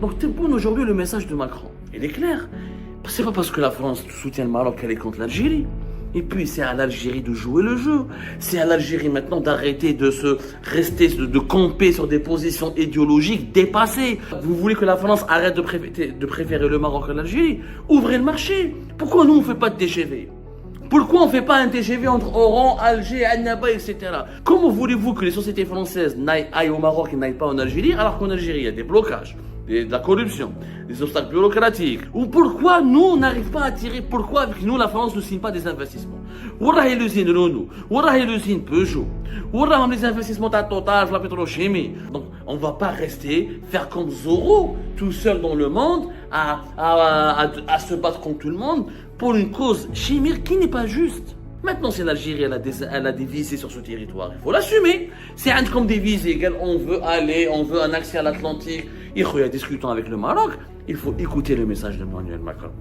Donc, aujourd'hui, le message de Macron, il est clair. C'est pas parce que la France soutient le Maroc qu'elle est contre l'Algérie. Et puis, c'est à l'Algérie de jouer le jeu. C'est à l'Algérie maintenant d'arrêter de camper sur des positions idéologiques dépassées. Vous voulez que la France arrête de préférer le Maroc à l'Algérie? Ouvrez le marché. Pourquoi nous, on ne fait pas de TGV? Pourquoi on ne fait pas un TGV entre Oran, Alger, Annaba, etc. Comment voulez-vous que les sociétés françaises aillent au Maroc et n'aillent pas en Algérie, alors qu'en Algérie, il y a des blocages, de la corruption, des obstacles bureaucratiques? Ou pourquoi nous, on n'arrive pas à attirer? Pourquoi avec nous, la France ne signe pas des investissements? Ouah, l'usine Renault, ouah, l'usine Peugeot, ouah, les investissements à Total, la pétrochimie. Donc, on ne va pas rester, faire comme Zorro, tout seul dans le monde, à se battre contre tout le monde, pour une cause chimique qui n'est pas juste. Maintenant, c'est l'Algérie, elle a des visées sur ce territoire. Il faut l'assumer. C'est un comme des visées. On veut aller, on veut un accès à l'Atlantique. Il faut y discuter avec le Maroc. Il faut écouter le message d'Emmanuel Macron.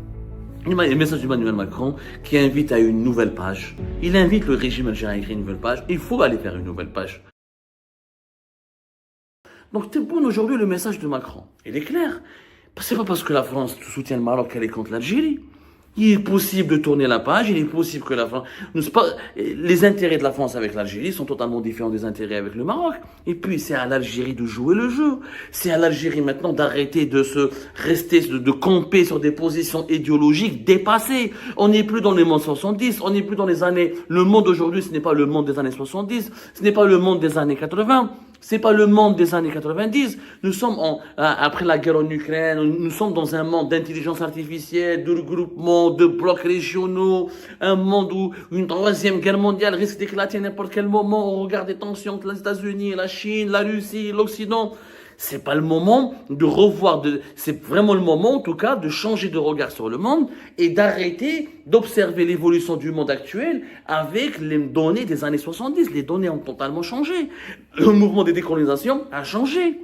Le message d'Emmanuel Macron qui invite à une nouvelle page. Il invite le régime algérien à écrire une nouvelle page. Il faut aller faire une nouvelle page. Donc, aujourd'hui, le message de Macron, il est clair. C'est pas parce que la France soutient le Maroc qu'elle est contre l'Algérie. Il est possible de tourner la page, il est possible que la France... Les intérêts de la France avec l'Algérie sont totalement différents des intérêts avec le Maroc. Et puis, c'est à l'Algérie de jouer le jeu. C'est à l'Algérie maintenant d'arrêter de camper sur des positions idéologiques dépassées. On n'est plus dans les mondes 70, on n'est plus dans les années... Le monde aujourd'hui, ce n'est pas le monde des années 70, ce n'est pas le monde des années 80. C'est pas le monde des années 90. Nous sommes après la guerre en Ukraine, nous sommes dans un monde d'intelligence artificielle, de regroupement, de blocs régionaux, un monde où une troisième guerre mondiale risque d'éclater à n'importe quel moment. On regarde des tensions entre les États-Unis, la Chine, la Russie, l'Occident. C'est pas le moment de revoir, c'est vraiment le moment, en tout cas, de changer de regard sur le monde et d'arrêter d'observer l'évolution du monde actuel avec les données des années 70. Les données ont totalement changé. Le mouvement de décolonisation a changé.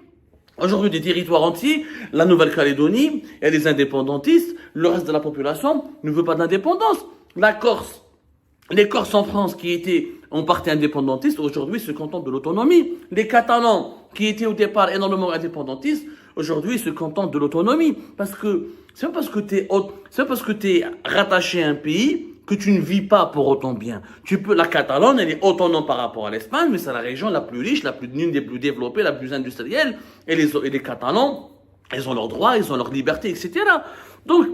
Aujourd'hui, des territoires entiers, la Nouvelle-Calédonie, il y a des indépendantistes, le reste de la population ne veut pas d'indépendance. La Corse, les Corses en France qui étaient en partie indépendantistes, aujourd'hui se contentent de l'autonomie. Les Catalans, qui étaient au départ énormément indépendantistes, aujourd'hui se contentent de l'autonomie. Parce que c'est pas parce que t'es rattaché à un pays que tu ne vis pas pour autant bien. La Catalogne, elle est autonome par rapport à l'Espagne, mais c'est la région la plus riche, l'une des plus développées, la plus industrielle. Et les Catalans, ils ont leurs droits, ils ont leurs libertés, etc. Donc,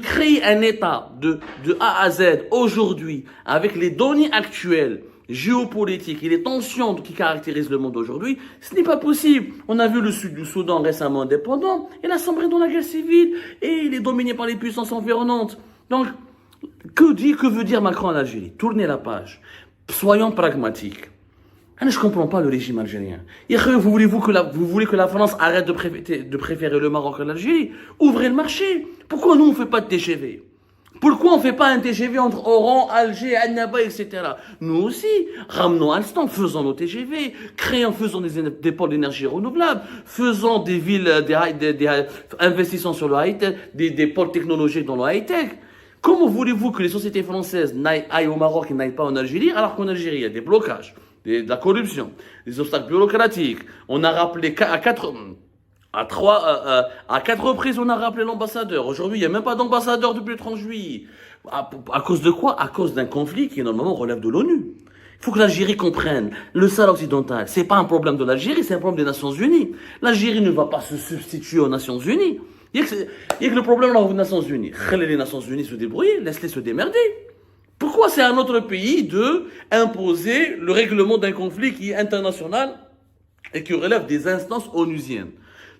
créer un État de A à Z aujourd'hui, avec les données actuelles, géopolitiques et les tensions qui caractérisent le monde aujourd'hui, ce n'est pas possible. On a vu le sud du Soudan récemment indépendant, il a sombré dans la guerre civile et il est dominé par les puissances environnantes. Donc, que veut dire Macron en Algérie? Tournez la page. Soyons pragmatiques. Je ne comprends pas le régime algérien. Vous voulez que la France arrête de préférer le Maroc à l'Algérie? Ouvrez le marché. Pourquoi nous, on ne fait pas de TGV? Pourquoi on ne fait pas un TGV entre Oran, Alger, Annaba, etc. Nous aussi, ramenons Alstom, faisons nos TGV, faisons des pôles d'énergie renouvelable, faisons des villes, investissons sur le high-tech, des pôles technologiques dans le high-tech. Comment voulez-vous que les sociétés françaises aillent au Maroc et n'aillent pas en Algérie, alors qu'en Algérie, il y a des blocages, de la corruption, des obstacles bureaucratiques? On a rappelé à quatre reprises, on a rappelé l'ambassadeur. Aujourd'hui, il n'y a même pas d'ambassadeur depuis le 30 juillet. À cause de quoi? À cause d'un conflit qui, normalement, relève de l'ONU. Il faut que l'Algérie comprenne. Le Sahara occidental, c'est pas un problème de l'Algérie, c'est un problème des Nations Unies. L'Algérie ne va pas se substituer aux Nations Unies. Il y a que le problème là aux Nations Unies. Les Nations Unies se débrouiller, laisse-les se démerder. Pourquoi c'est à notre pays de imposer le règlement d'un conflit qui est international et qui relève des instances onusiennes?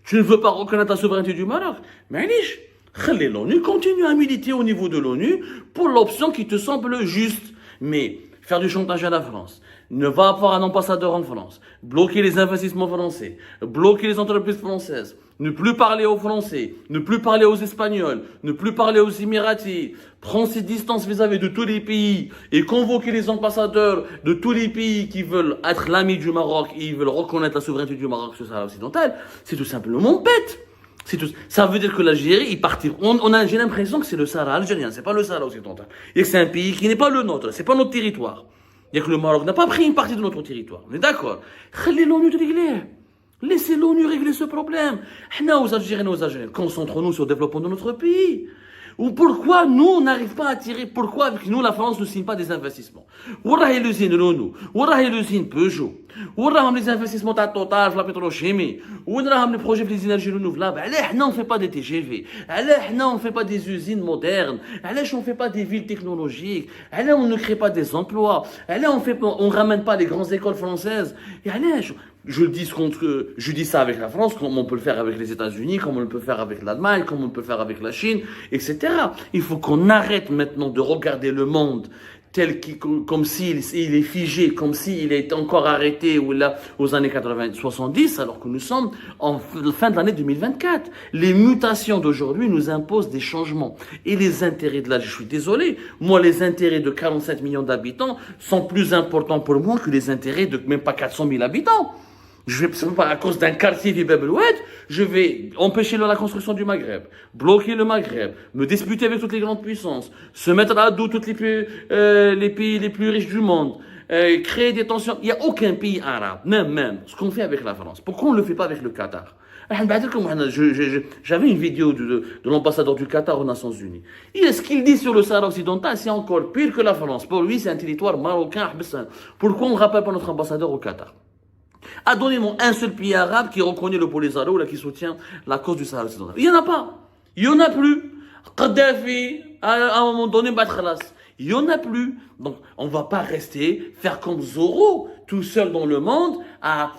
Tu ne veux pas reconnaître la souveraineté du Maroc? Mais l'ONU continue à militer au niveau de l'ONU pour l'option qui te semble juste. Mais faire du chantage à la France, ne va avoir un ambassadeur en France, bloquer les investissements français, bloquer les entreprises françaises, ne plus parler aux Français, ne plus parler aux Espagnols, ne plus parler aux Émiratis, prendre ses distances vis-à-vis de tous les pays et convoquer les ambassadeurs de tous les pays qui veulent être l'ami du Maroc et ils veulent reconnaître la souveraineté du Maroc sur le Sahara occidental, c'est tout simplement bête. Ça veut dire que l'Algérie, j'ai l'impression que c'est le Sahara algérien, c'est pas le Sahara occidental. Et que c'est un pays qui n'est pas le nôtre, c'est pas notre territoire. Il y a que le Maroc n'a pas pris une partie de notre territoire. On est d'accord. Laissez l'ONU de régler. Laissez l'ONU régler ce problème. Nous, aux Algériens, concentrons-nous sur le développement de notre pays. Ou pourquoi nous, on n'arrive pas à attirer, pourquoi avec nous, la France ne signe pas des investissements? Ouah, l'usine Renault, ouah, l'usine Peugeot, ouah, les investissements à Total, la pétrochimie, ouah, les projets des énergies renouvelables. Allez, non, on ne fait pas des TGV. Allez, non, on ne fait pas des usines modernes. Allez, on ne fait pas des villes technologiques. Allez, on ne crée pas des emplois. Allez, on ramène pas les grandes écoles françaises. Et allez, je dis ça avec la France, comme on peut le faire avec les États-Unis, comme on le peut faire avec l'Allemagne, comme on peut le faire avec la Chine, etc. Il faut qu'on arrête maintenant de regarder le monde comme s'il est figé, comme s'il est encore arrêté ou là, aux années 80-70, alors que nous sommes en fin de l'année 2024. Les mutations d'aujourd'hui nous imposent des changements. Et les intérêts de l'Algérie, je suis désolé, moi les intérêts de 47 millions d'habitants sont plus importants pour moi que les intérêts de même pas 400 000 habitants. Je vais, pas à cause d'un quartier du Bab el Oued, je vais empêcher la construction du Maghreb, bloquer le Maghreb, me disputer avec toutes les grandes puissances, se mettre à dos tous les pays les plus riches du monde, créer des tensions. Il n'y a aucun pays arabe, même ce qu'on fait avec la France. Pourquoi on ne le fait pas avec le Qatar? J'avais une vidéo de l'ambassadeur du Qatar aux Nations Unies. Et ce qu'il dit sur le Sahara occidental, c'est encore pire que la France. Pour lui, c'est un territoire marocain. Pourquoi on ne rappelle pas notre ambassadeur au Qatar? Donnez-moi un seul pays arabe qui reconnaît le Polisario ou qui soutient la cause du Sahara occidental. Il n'y en a pas. Il n'y en a plus. Kadhafi, à un moment donné, il n'y en a plus. Donc, on ne va pas rester, faire comme Zorro, tout seul dans le monde, à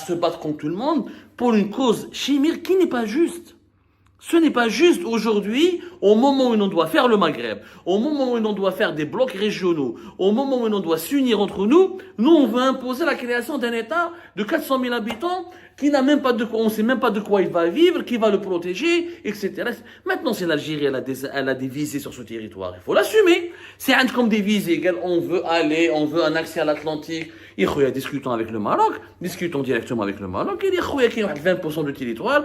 se battre contre tout le monde pour une cause chimérique qui n'est pas juste. Ce n'est pas juste aujourd'hui, au moment où on doit faire le Maghreb, au moment où on doit faire des blocs régionaux, au moment où on doit s'unir entre nous, on veut imposer la création d'un État de 400 000 habitants qui n'a même pas on ne sait même pas de quoi il va vivre, qui va le protéger, etc. Maintenant, c'est l'Algérie, elle a des visées sur ce territoire. Il faut l'assumer. C'est comme des visées. On veut un accès à l'Atlantique. Discutons avec le Maroc, discutons directement avec le Maroc. Il y a 20% du territoire.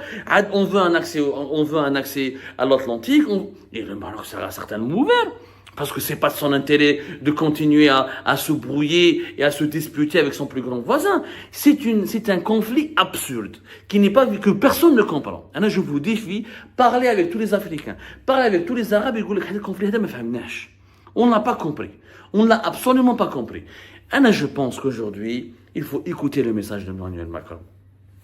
On veut un accès à l'Atlantique. Et le Maroc sera certainement ouvert. Parce que c'est pas de son intérêt de continuer à se brouiller et à se disputer avec son plus grand voisin. C'est un conflit absurde, que personne ne comprend. Alors, je vous défie, parlez avec tous les Africains, parlez avec tous les Arabes et vous le conflit on n'a pas compris. On l'a absolument pas compris. Alors, je pense qu'aujourd'hui, il faut écouter le message d'Emmanuel Macron.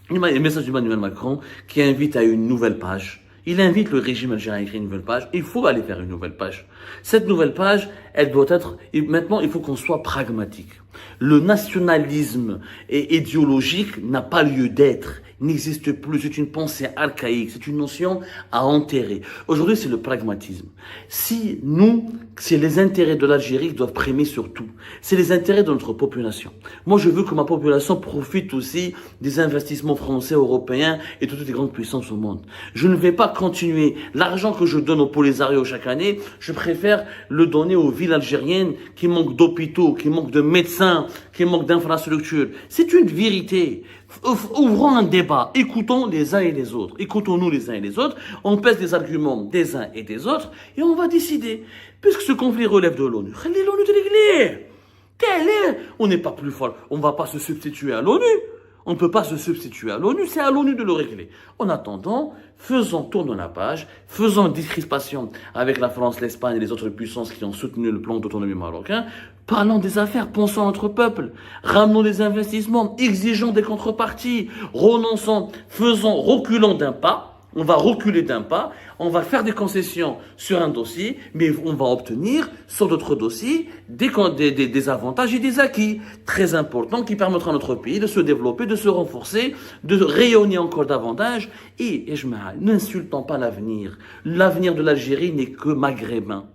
Le message d'Emmanuel Macron qui invite à une nouvelle page. Il invite le régime algérien à écrire une nouvelle page. Il faut aller faire une nouvelle page. Cette nouvelle page, elle doit être... Maintenant, il faut qu'on soit pragmatique. Le nationalisme idéologique n'a pas lieu d'être, n'existe plus. C'est une pensée archaïque, c'est une notion à enterrer. Aujourd'hui, c'est le pragmatisme. C'est les intérêts de l'Algérie qui doivent primer sur tout. C'est les intérêts de notre population. Moi, je veux que ma population profite aussi des investissements français, européens et de toutes les grandes puissances au monde. Je ne vais pas continuer. L'argent que je donne au Polisario chaque année, je préfère le donner aux villes algériennes qui manquent d'hôpitaux, qui manquent de médecins, qui manquent d'infrastructures. C'est une vérité. Ouvrons un débat. Écoutons les uns et les autres. Écoutons-nous les uns et les autres. On pèse les arguments des uns et des autres et on va décider. Puisque ce conflit relève de l'ONU, l'ONU de régler. On n'est pas plus fort. On ne va pas se substituer à l'ONU. On ne peut pas se substituer à l'ONU, c'est à l'ONU de le régler. En attendant, tournons la page, faisons une décrispation avec la France, l'Espagne et les autres puissances qui ont soutenu le plan d'autonomie marocain. Parlons des affaires, pensons à notre peuple, ramenons des investissements, exigeons des contreparties, renonçons, reculons d'un pas. On va reculer d'un pas, on va faire des concessions sur un dossier, mais on va obtenir sur d'autres dossiers des avantages et des acquis très importants qui permettront à notre pays de se développer, de se renforcer, de rayonner encore davantage. Et n'insultons pas l'avenir. L'avenir de l'Algérie n'est que maghrébin.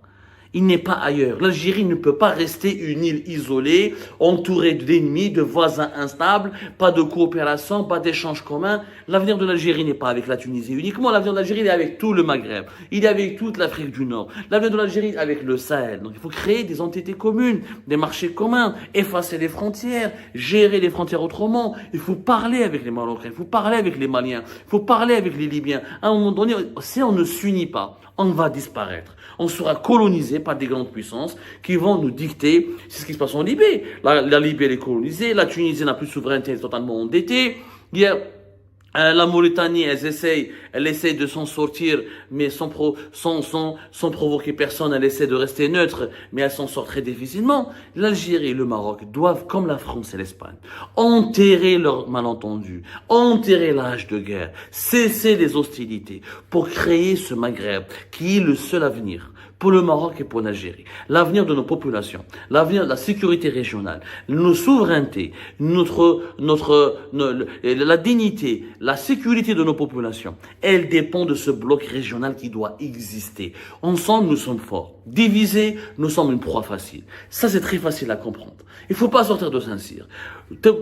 Il n'est pas ailleurs. L'Algérie ne peut pas rester une île isolée, entourée d'ennemis, de voisins instables, pas de coopération, pas d'échanges communs. L'avenir de l'Algérie n'est pas avec la Tunisie uniquement. L'avenir de l'Algérie est avec tout le Maghreb. Il est avec toute l'Afrique du Nord. L'avenir de l'Algérie est avec le Sahel. Donc il faut créer des entités communes, des marchés communs, effacer les frontières, gérer les frontières autrement. Il faut parler avec les Marocains, il faut parler avec les Maliens, il faut parler avec les Libyens. À un moment donné, si on ne s'unit pas, on va disparaître. On sera colonisé par des grandes puissances qui vont nous dicter. C'est ce qui se passe en Libye. La Libye, elle est colonisée. La Tunisie n'a plus de souveraineté, elle est totalement endettée. Hier, la Mauritanie, elle essaie de s'en sortir, mais sans provoquer personne, elle essaie de rester neutre, mais elle s'en sort très difficilement. L'Algérie et le Maroc doivent, comme la France et l'Espagne, enterrer leurs malentendus, enterrer l'âge de guerre, cesser les hostilités pour créer ce Maghreb qui est le seul avenir pour le Maroc et pour l'Algérie. L'avenir de nos populations, l'avenir de la sécurité régionale, nos souverainetés, la dignité, la sécurité de nos populations, elle dépend de ce bloc régional qui doit exister. Ensemble, nous sommes forts. Divisés, nous sommes une proie facile. Ça, c'est très facile à comprendre. Il faut pas sortir de Saint-Cyr.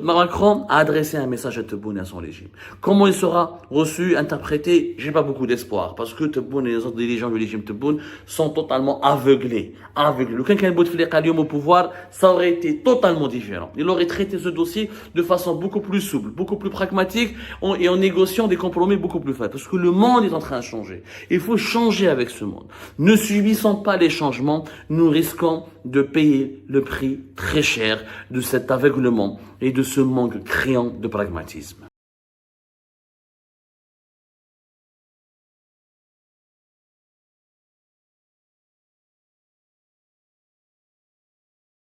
Macron a adressé un message à Tebboune et à son régime. Comment il sera reçu, interprété, j'ai pas beaucoup d'espoir, parce que Tebboune et les autres dirigeants du régime Tebboune sont totalement aveuglés. Le Quinquennat Bouteflika au pouvoir, ça aurait été totalement différent. Il aurait traité ce dossier de façon beaucoup plus souple, beaucoup plus pragmatique, et en négociant des compromis beaucoup plus faibles. Parce que le monde est en train de changer. Il faut changer avec ce monde. Ne subissons pas les changements, nous risquons de payer le prix très cher de cet aveuglement et de ce manque criant de pragmatisme.